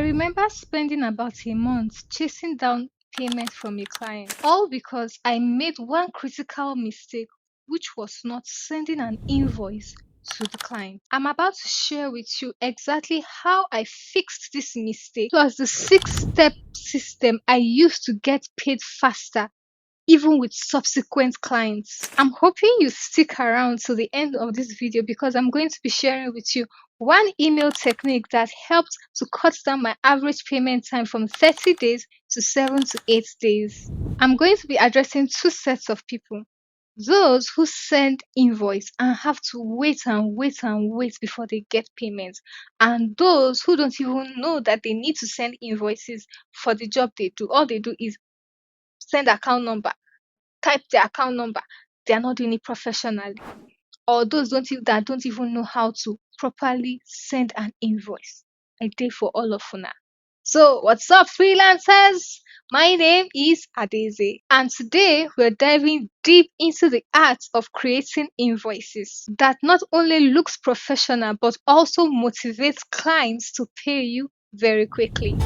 remember spending about a month chasing down payment from a client, all because I made one critical mistake, which was not sending an invoice to the client. I'm about to share with you exactly how I fixed this mistake, plus the 6-step system I used to get paid faster even with subsequent clients. I'm hoping you stick around to the end of this video because I'm going to be sharing with you one email technique that helped to cut down my average payment time from 30 days to 7 to 8 days. I'm going to be addressing two sets of people. Those who send invoice and have to wait and wait and wait before they get payments, and those who don't even know that they need to send invoices for the job they do. All they do is send account number, type their account number. They are not doing it professionally. Or those that don't even know how to properly send an invoice. I did for all of una. So what's up, freelancers? My name is Adeze, and today we're diving deep into the art of creating invoices that not only looks professional but also motivates clients to pay you very quickly.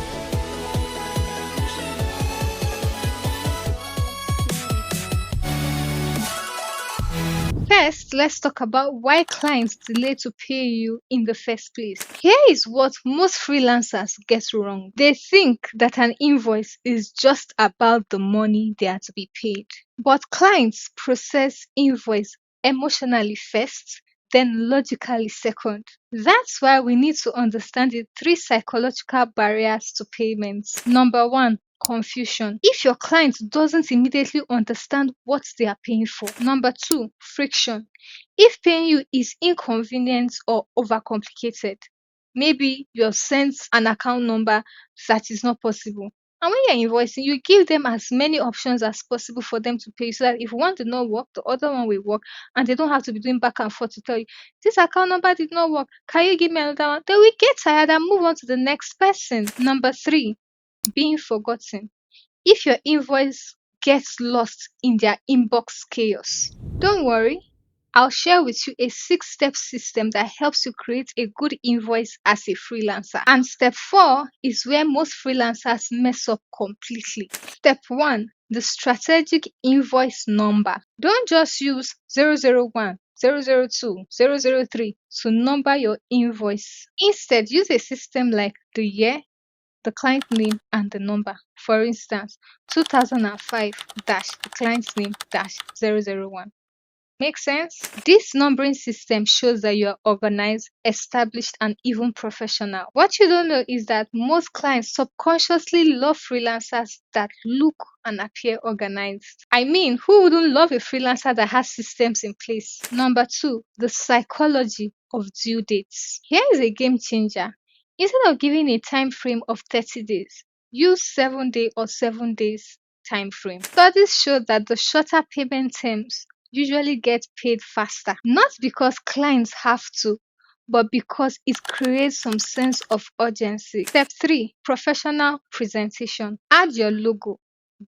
First, let's talk about why clients delay to pay you in the first place. Here is what most freelancers get wrong. They think that an invoice is just about the money they are to be paid. But clients process invoice emotionally first, then logically second. That's why we need to understand the 3 psychological barriers to payments. Number 1, confusion. If your client doesn't immediately understand what they are paying for. Number 2, friction. If paying you is inconvenient or overcomplicated, maybe you have sent an account number that is not possible. And when you're invoicing, you give them as many options as possible for them to pay so that if one did not work, the other one will work, and they don't have to be doing back and forth to tell you, this account number did not work. Can you give me another one? They will get tired and move on to the next person. Number 3, being forgotten. If your invoice gets lost in their inbox chaos, don't worry. I'll share with you a 6-step system that helps you create a good invoice as a freelancer. And step 4 is where most freelancers mess up completely. Step 1, the strategic invoice number. Don't just use 001, 002, 003 to number your invoice. Instead, use a system like the year, the client name, and the number. For instance, 2005 dash the client's name dash 001. Make sense? This numbering system shows that you are organized, established, and even professional. What you don't know is that most clients subconsciously love freelancers that look and appear organized. I mean, who wouldn't love a freelancer that has systems in place? Number 2, the psychology of due dates. Here is a game changer. Instead of giving a time frame of 30 days, use 7-day or 7 days time frame. Studies show that the shorter payment terms usually get paid faster, not because clients have to, but because it creates some sense of urgency. Step 3, professional presentation. Add your logo,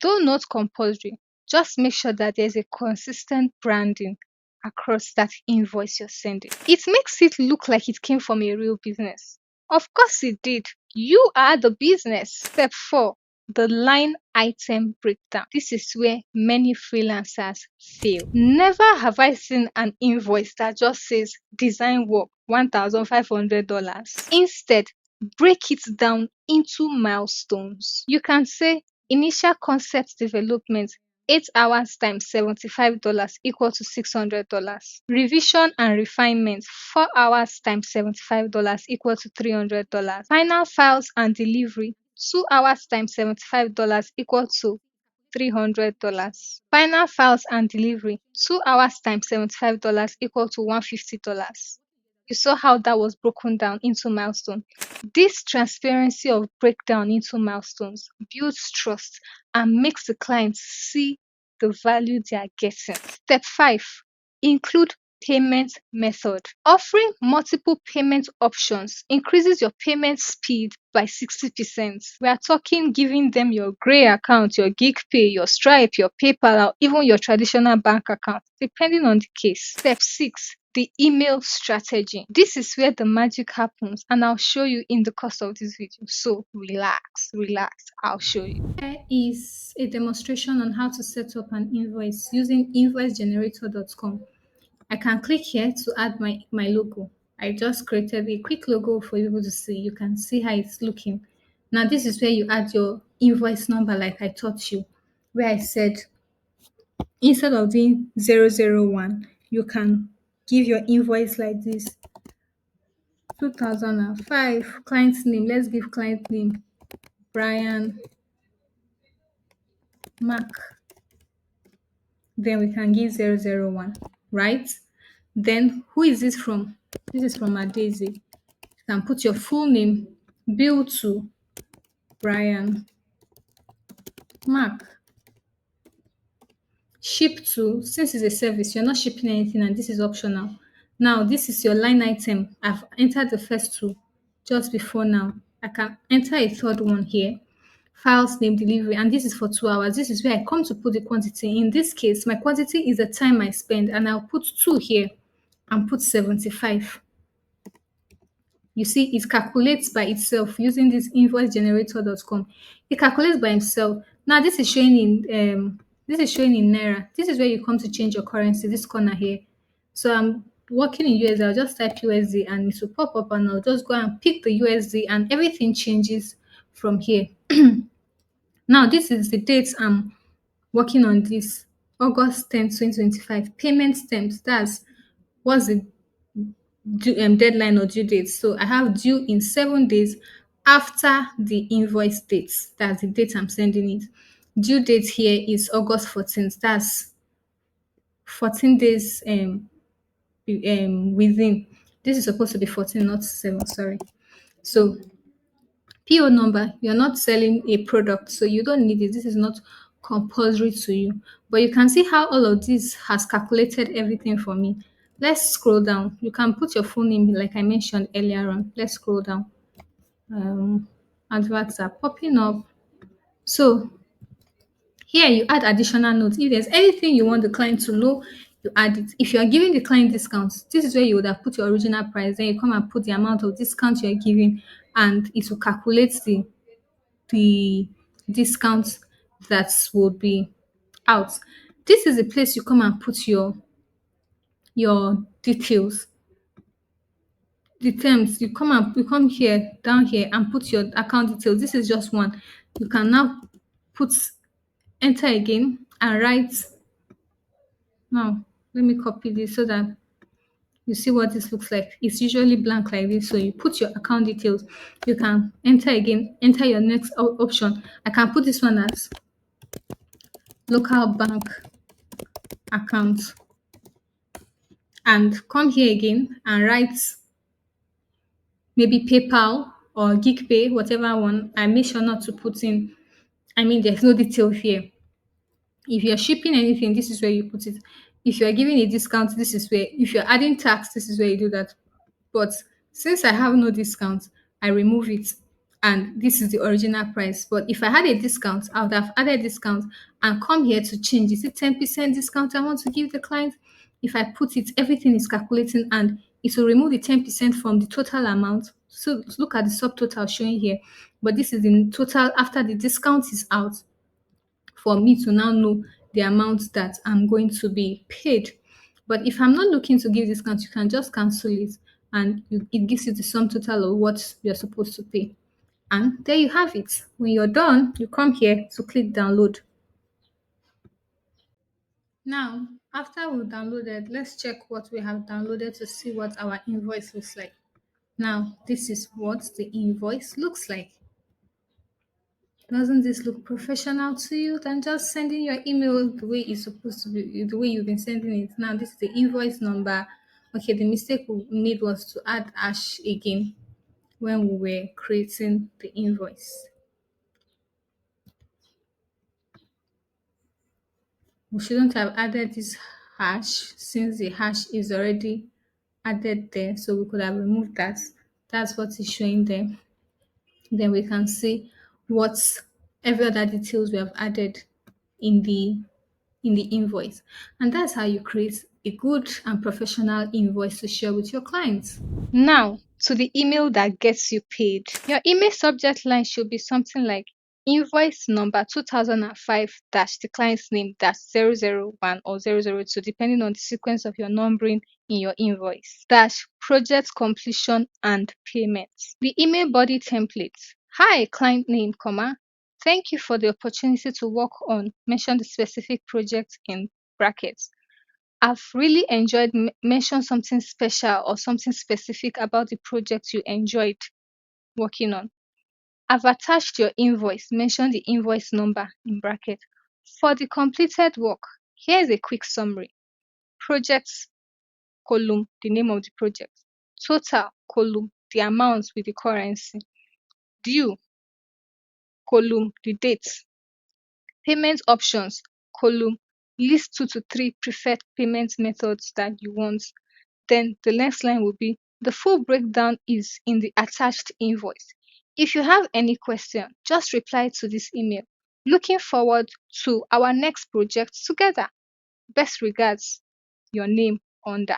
though not compulsory. Just make sure that there's a consistent branding across that invoice you're sending. It makes it look like it came from a real business. Of course it did. You are the business. Step 4, the line item breakdown. This is where many freelancers fail. Never have I seen an invoice that just says design work $1,500. Instead, break it down into milestones. You can say initial concept development, 8 hours times $75 equal to $600. Revision and refinement, 4 hours times $75 equal to $300. Final files and delivery, 2 hours times $75 equal to $300. Final files and delivery, 2 hours times $75 equal to $150. You saw how that was broken down into milestones. This transparency of breakdown into milestones builds trust and makes the client see the value they are getting. Step 5, include payment method. Offering multiple payment options increases your payment speed by 60%. We are talking giving them your gray account, your gig pay, your Stripe, your PayPal, or even your traditional bank account, depending on the case. Step 6, the email strategy. This is where the magic happens, and I'll show you in the course of this video. So relax, relax, I'll show you. Here is a demonstration on how to set up an invoice using invoicegenerator.com. I can click here to add my logo. I just created a quick logo for you to see. You can see how it's looking. Now, this is where you add your invoice number like I taught you, where I said instead of doing 001, you can give your invoice like this 2005. Client's name, let's give client name Brian Mark. Then we can give 001, right? Then who is this from? This is from Daisy. You can put your full name, bill to Brian Mark. Ship to, since it's a service, you're not shipping anything and this is optional. Now, this is your line item. I've entered the first two just before now. I can enter a third one here. Files name delivery, and this is for 2 hours. This is where I come to put the quantity. In this case, my quantity is the time I spend, and I'll put 2 here and put 75. You see, it calculates by itself using this invoicegenerator.com. It calculates by itself. Now, this is showing in naira. This is where you come to change your currency. This corner here. So I'm working in USD. I'll just type USD and it will pop up, and I'll just go and pick the USD, and everything changes from here. Now, this is the date I'm working on this. August 10th, 2025. Payment terms. That's what's the deadline or due date. So I have due in 7 days after the invoice date. That's the date I'm sending it. Due date here is August 14th. That's 14 days within. This is supposed to be 14, not 7. Sorry. So PO number, you're not selling a product, so you don't need it. This is not compulsory to you. But you can see how all of this has calculated everything for me. Let's scroll down. You can put your full name, like I mentioned earlier on. Let's scroll down. Adverts are popping up. So here you add additional notes. If there's anything you want the client to know, you add it. If you are giving the client discounts, this is where you would have put your original price. Then you come and put the amount of discount you're giving, and it will calculate the discounts that will be out. This is the place you come and put your details. The terms, you come here, down here, and put your account details. This is just one. You can now put enter again and write. Now let me copy this so that you see what this looks like. It's usually blank like this. So you put your account details. You can enter again, enter your next option. I can put this one as local bank account, and come here again and write maybe PayPal or GigPay, whatever one. I make sure not to put in, there's no detail here. If you're shipping anything, this is where you put it. If you're giving a discount, this is where, if you're adding tax, this is where you do that. But since I have no discount, I remove it. And this is the original price. But if I had a discount, I would have added discount and come here to change. Is it 10% discount I want to give the client? If I put it, everything is calculating and it will remove the 10% from the total amount. So look at the subtotal showing here. But this is in total after the discount is out, for me to now know the amount that I'm going to be paid. But if I'm not looking to give discount, you can just cancel it, and it gives you the sum total of what you're supposed to pay. And there you have it. When you're done, you come here to click download. Now, after we've downloaded, let's check what we have downloaded to see what our invoice looks like. Now, this is what the invoice looks like. Doesn't this look professional to you? Than just sending your email the way it's supposed to be, the way you've been sending it. Now, this is the invoice number. Okay, the mistake we made was to add hash again when we were creating the invoice. We shouldn't have added this hash since the hash is already added there. So we could have removed that. That's what is showing there. Then we can see what every other details we have added in the invoice. And that's how you create a good and professional invoice to share with your clients. Now, to the email that gets you paid. Your email subject line should be something like invoice number 2005 dash the client's name dash 001 or 002, depending on the sequence of your numbering in your invoice, dash project completion and payments. The email body template. Hi, client name, comma. Thank you for the opportunity to work on, mention the specific project in brackets. I've really enjoyed, mention something special or something specific about the project you enjoyed working on. I've attached your invoice, mention the invoice number in bracket. For the completed work, here's a quick summary. Projects column, the name of the project. Total column, the amount with the currency. Due column, the date. Payment options column, list 2 to 3 preferred payment methods that you want. Then the next line will be the full breakdown is in the attached invoice. If you have any question, just reply to this email. Looking forward to our next project together. Best regards, your name under.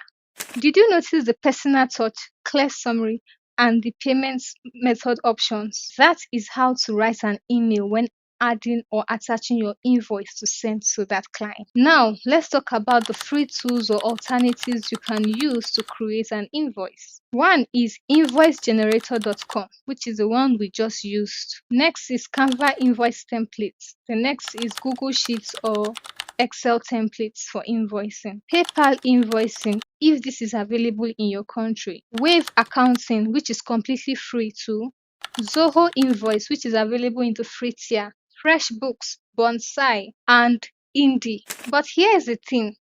Did you notice the personal touch, clear summary, and the payment method options? That is how to write an email when adding or attaching your invoice to send to that client. Now, let's talk about the free tools or alternatives you can use to create an invoice. One is invoicegenerator.com, which is the one we just used. Next is Canva invoice templates. The next is Google Sheets or Excel templates for invoicing. PayPal invoicing, if this is available in your country. Wave accounting, which is completely free too. Zoho Invoice, which is available in the free tier. FreshBooks, Bonsai, and Indie. But here's the thing.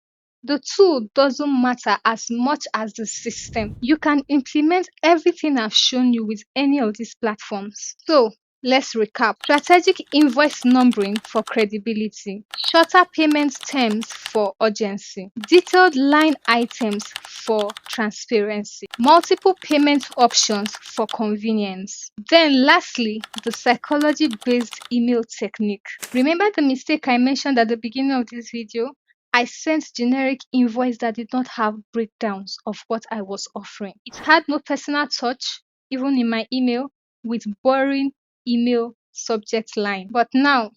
The tool doesn't matter as much as the system. You can implement everything I've shown you with any of these platforms. So, let's recap. Strategic invoice numbering for credibility. Shorter payment terms for urgency. Detailed line items for transparency. Multiple payment options for convenience. Then lastly, the psychology-based email technique. Remember the mistake I mentioned at the beginning of this video? I sent generic invoice that did not have breakdowns of what I was offering. It had no personal touch, even in my email, with boring email subject line. But now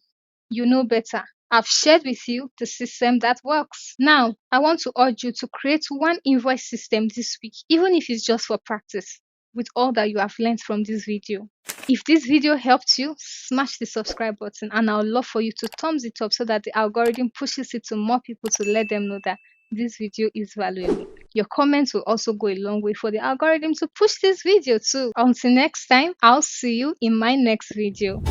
you know better. I've shared with you the system that works. Now, I want to urge you to create one invoice system this week, even if it's just for practice, with all that you have learned from this video. If this video helped you, smash the subscribe button, and I would love for you to thumbs it up so that the algorithm pushes it to more people to let them know that this video is valuable. Your comments will also go a long way for the algorithm to push this video too. Until next time, I'll see you in my next video.